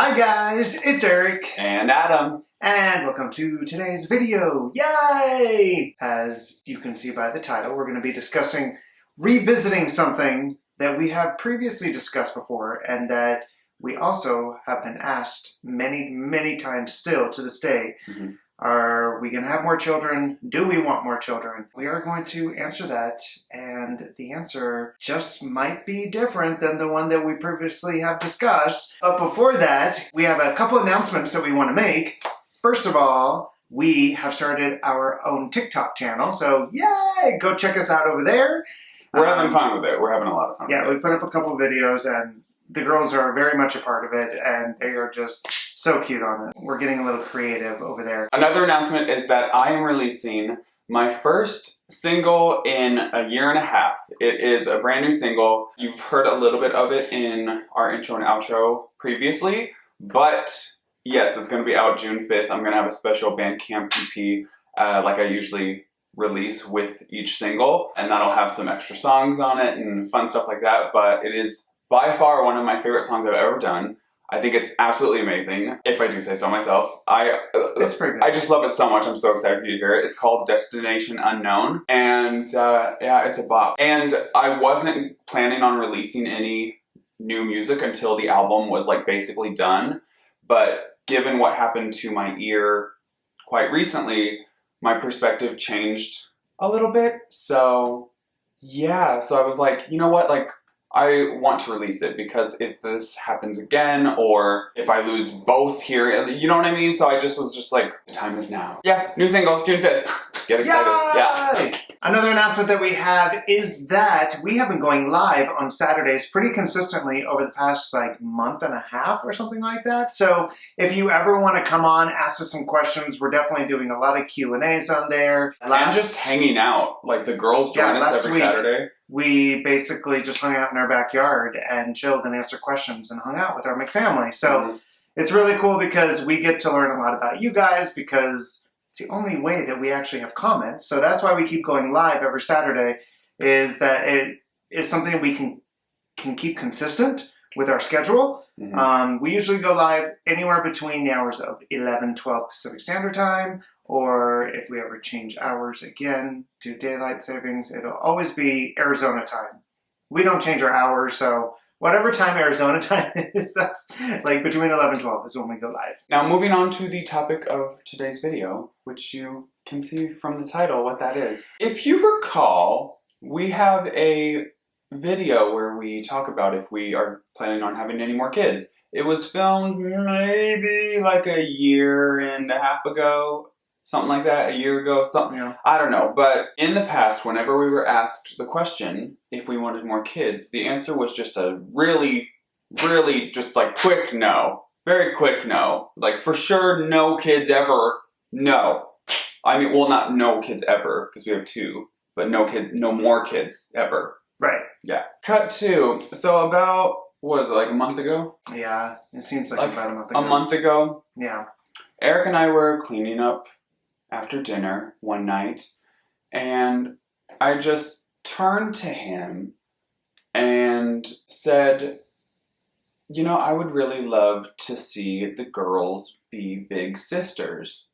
Hi guys, it's Eric. And Adam. And welcome to today's video. Yay! As you can see by the title, we're going to be revisiting something that we have previously discussed before and that we also have been asked many times still to this day. Mm-hmm. Are we going to have more children? Do we want more children? We are going to answer that, and the answer just might be different than the one that we previously have discussed. But before that, we have a couple announcements that we want to make. First of all, we have started our own TikTok channel, so yay! Go check us out over there. We're having fun with it. We're having a lot of fun with it. Yeah, we put up a couple of videos, and the girls are very much a part of it, and they are just so cute on it. We're getting a little creative over there. Another announcement is that I am releasing my first single in a year and a half. It is a brand new single. You've heard a little bit of it in our intro and outro previously, but yes, it's going to be out June 5th. I'm going to have a special Bandcamp EP like I usually release with each single, and that'll have some extra songs on it and fun stuff like that, but it is by far one of my favorite songs I've ever done. I think it's absolutely amazing, if I do say so myself. It's pretty good. I just love it so much. I'm so excited for you to hear it. It's called Destination Unknown, and yeah, it's a bop. And I wasn't planning on releasing any new music until the album was like basically done, but given what happened to my ear quite recently, my perspective changed a little bit. So yeah, so I was like, you know what, like, I want to release it because if this happens again or if I lose both here, you know what I mean? So I just was just like, the time is now. Yeah, new single, June 5th. Get excited. Yay! Yeah. Another announcement that we have is that we have been going live on Saturdays pretty consistently over the past like month and a half or something like that. So if you ever want to come on, ask us some questions, we're definitely doing a lot of Q&As on there. And just hanging out. Like the girls join us every Saturday. We basically just hung out in our backyard and chilled and answered questions and hung out with our McFamily. So It's really cool because we get to learn a lot about you guys because it's the only way that we actually have comments. So that's why we keep going live every Saturday, is that it is something we can keep consistent with our schedule. We usually go live anywhere between the hours of 11, 12 Pacific Standard Time, or if we ever change hours again to daylight savings, it'll always be Arizona time. We don't change our hours, so whatever time Arizona time is, that's like between 11 and 12 is when we go live. Now moving on to the topic of today's video, which you can see from the title what that is. If you recall, we have a video where we talk about if we are planning on having any more kids. It was filmed maybe like a year and a half ago. Something like that, a year ago, something, Yeah. I don't know. But in the past, whenever we were asked the question if we wanted more kids, the answer was just a really just like quick no. Very quick no. Like for sure, no kids ever, no. I mean, well, not no kids ever, because we have two, but no more kids ever. Right. Yeah. Cut to, so about, what was it, like a month ago? Yeah, it seems like about a month ago. A month ago? Yeah. Eric and I were cleaning up after dinner one night, and I just turned to him and said, you know, I would really love to see the girls be big sisters.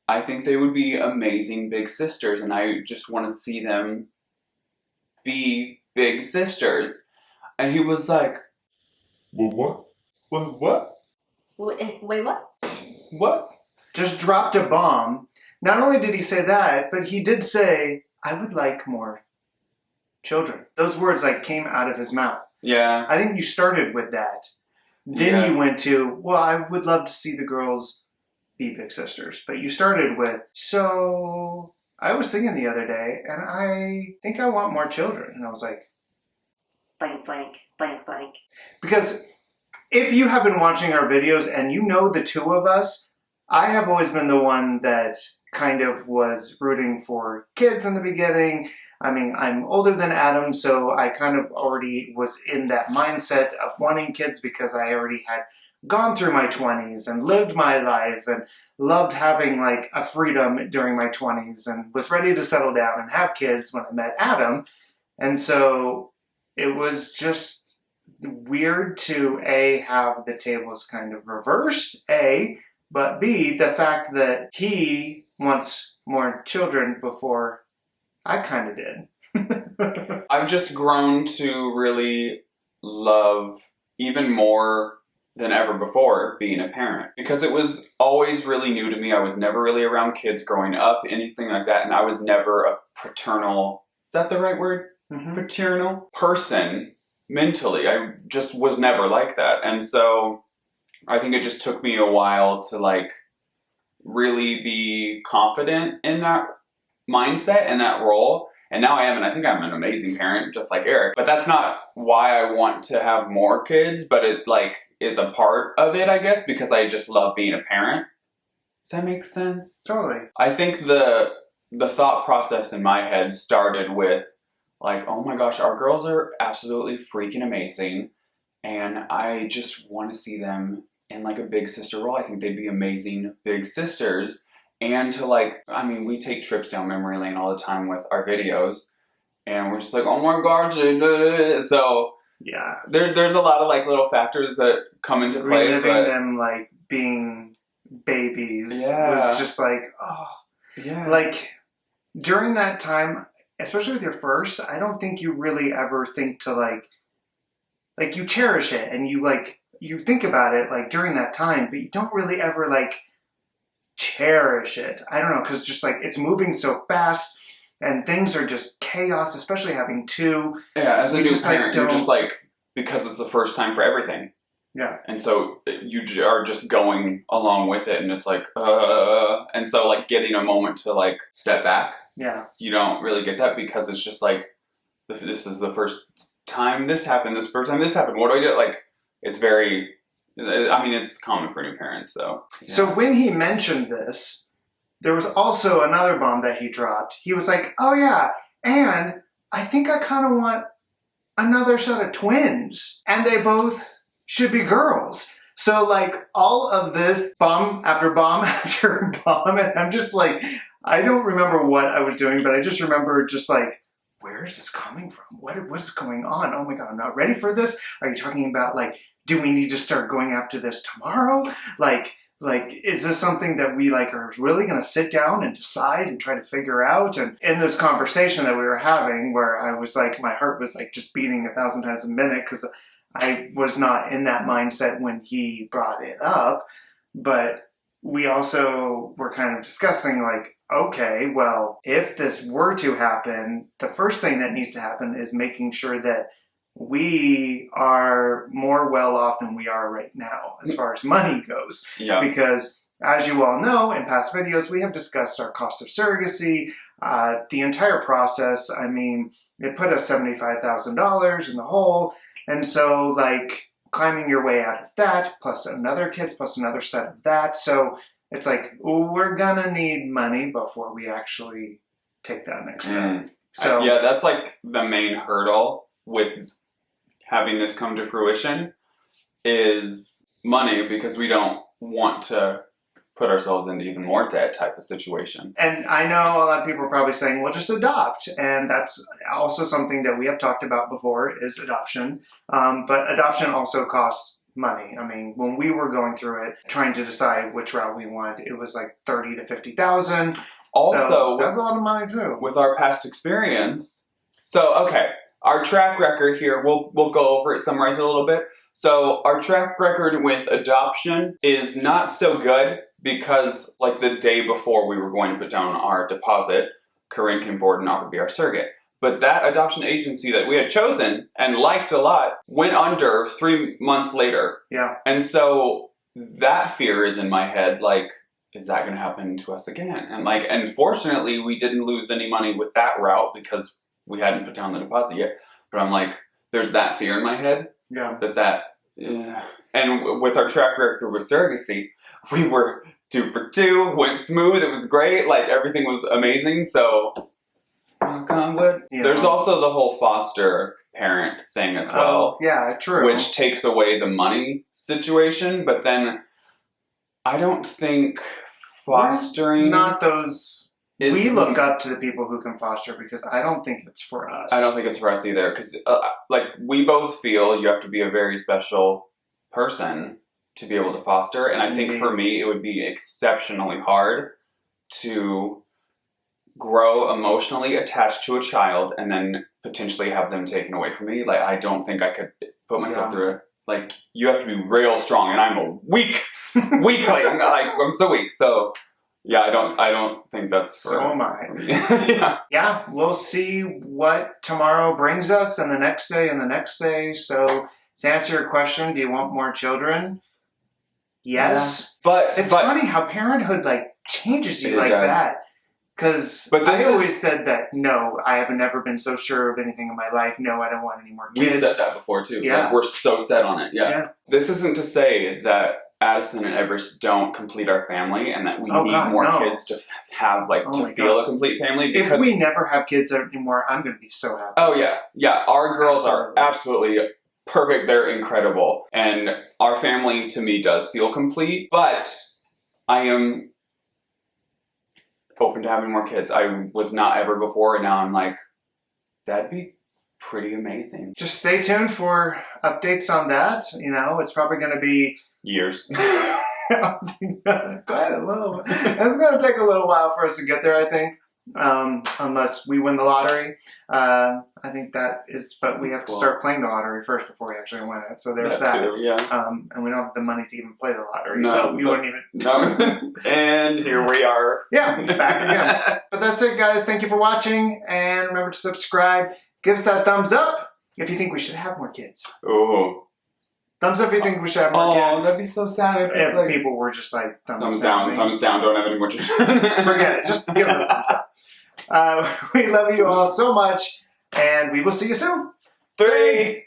I think they would be amazing big sisters, and I just want to see them be big sisters. And he was like, well, what? Wait, what? What? Just dropped a bomb. Not only did he say that, but he did say, I would like more children. Those words like came out of his mouth. Yeah. I think you started with that. Then you went to, well, I would love to see the girls be big sisters. But you started with, so I was thinking the other day, and I think I want more children. And I was like, blank, blank, blank, blank. Because if you have been watching our videos and you know the two of us, I have always been the one that kind of was rooting for kids in the beginning. I mean, I'm older than Adam, so I kind of already was in that mindset of wanting kids because I already had gone through my 20s and lived my life and loved having like a freedom during my 20s and was ready to settle down and have kids when I met Adam. And so it was just weird to A, have the tables kind of reversed, A, but B, the fact that he wants more children before I kind of did. I've just grown to really love even more than ever before being a parent, because it was always really new to me. I was never really around kids growing up, anything like that, and I was never a paternal, is that the right word? Mm-hmm. Paternal person mentally. I just was never like that. And so I think it just took me a while to like really be confident in that mindset and that role. And now I am, and I think I'm an amazing parent, just like Eric. But that's not why I want to have more kids, but it like is a part of it, I guess, because I just love being a parent. Does that make sense? Totally. I think the thought process in my head started with like, oh my gosh, our girls are absolutely freaking amazing, and I just want to see them in like a big sister role. I think they'd be amazing big sisters. And to like, I mean, we take trips down memory lane all the time with our videos, and we're just like, oh my gosh. So yeah, there's a lot of like little factors that come into play. Reliving them like being babies was just like, oh. Yeah. Like during that time, especially with your first, I don't think you really ever think to like you cherish it and you think about it like during that time, but you don't really ever like cherish it. I don't know, because just like it's moving so fast and things are just chaos, especially having two. Yeah, as a new parent, you're just like, because it's the first time for everything. Yeah. And so you are just going along with it, and it's like, and so like getting a moment to like step back. Yeah. You don't really get that because it's just like, this is the first time this happened, this first time this happened. What do I do? Like, it's very, I mean, it's common for new parents, so. Yeah. So when he mentioned this, there was also another bomb that he dropped. He was like, oh yeah, and I think I kind of want another set of twins, and they both should be girls. So like all of this bomb after bomb after bomb, and I'm just like, I don't remember what I was doing, but I just remember just like, where is this coming from? What's going on? Oh my God, I'm not ready for this. Are you talking about like, do we need to start going after this tomorrow? Like, is this something that we like are really going to sit down and decide and try to figure out? And in this conversation that we were having, where I was like, my heart was like just beating 1,000 times a minute because I was not in that mindset when he brought it up. But we also were kind of discussing like, okay, well, if this were to happen, the first thing that needs to happen is making sure that we are more well off than we are right now as far as money goes. Yeah. Because as you all know, in past videos, we have discussed our cost of surrogacy, the entire process. I mean, it put us $75,000 in the hole. And so like climbing your way out of that, plus another kids, plus another set of that. So it's like, we're gonna need money before we actually take that next step. So yeah, that's like the main hurdle with having this come to fruition is money, because we don't want to put ourselves into even more debt type of situation. And I know a lot of people are probably saying, well, just adopt. And that's also something that we have talked about before is adoption. But adoption also costs money. I mean, when we were going through it, trying to decide which route we wanted, it was like $30,000 to $50,000. Also, so that's a lot of money too. With our past experience. So, okay, our track record here, we'll go over it, summarize it a little bit. So our track record with adoption is not so good because like the day before we were going to put down our deposit, Corinne came forward and offered to be our surrogate. But that adoption agency that we had chosen and liked a lot went under 3 months later. Yeah. And so that fear is in my head, like, is that going to happen to us again? And like, and fortunately we didn't lose any money with that route because we hadn't put down the deposit yet. But I'm like, there's that fear in my head. Yeah. And with our track record with surrogacy, we were 2 for 2, went smooth, it was great, like everything was amazing. So, knock on wood. There's also the whole foster parent thing as well. Yeah, true. Which takes away the money situation, but then I don't think fostering... Not those we look up to the people who can foster because I don't think it's for us. I don't think it's for us either because, like, we both feel you have to be a very special person to be able to foster, and I think for me it would be exceptionally hard to grow emotionally attached to a child and then potentially have them taken away from me. Like, I don't think I could put myself through it. Like, you have to be real strong, and I'm a weak. I'm so weak. So, yeah, I don't think that's for. So am I. For me. Yeah. Yeah, we'll see what tomorrow brings us, and the next day, and the next day. So, to answer your question, do you want more children? Yes, but it's funny how parenthood like changes you like does. that. Because I always said that, no, I have never been so sure of anything in my life. No, I don't want any more kids. We've said that before, too. Yeah. Like, we're so set on it. Yeah. This isn't to say that Addison and Everest don't complete our family and that we need more kids to have, like, to feel a complete family. Because if we never have kids anymore, I'm going to be so happy. Oh, yeah. Yeah. Our girls are absolutely perfect. They're incredible. And our family, to me, does feel complete. But I am open to having more kids. I was not ever before, and now I'm like, that'd be pretty amazing. Just stay tuned for updates on that. You know, it's probably going to be years. Quite a little. It's going to take a little while for us to get there, I think, unless we win the lottery. I think that is, but we have to start playing the lottery first before we actually win it. So there's that. Too, yeah. And we don't have the money to even play the lottery, no, so we wouldn't even. No. And here we are. Yeah, back again. But that's it, guys. Thank you for watching, and remember to subscribe. Give us that thumbs up if you think we should have more kids. Oh. Thumbs up if you think we should have more kids. Oh, that'd be so sad if like, people were just like, thumbs down, don't have any more children. Forget it. Just give us a thumbs up. We love you all so much, and we will see you soon. 3,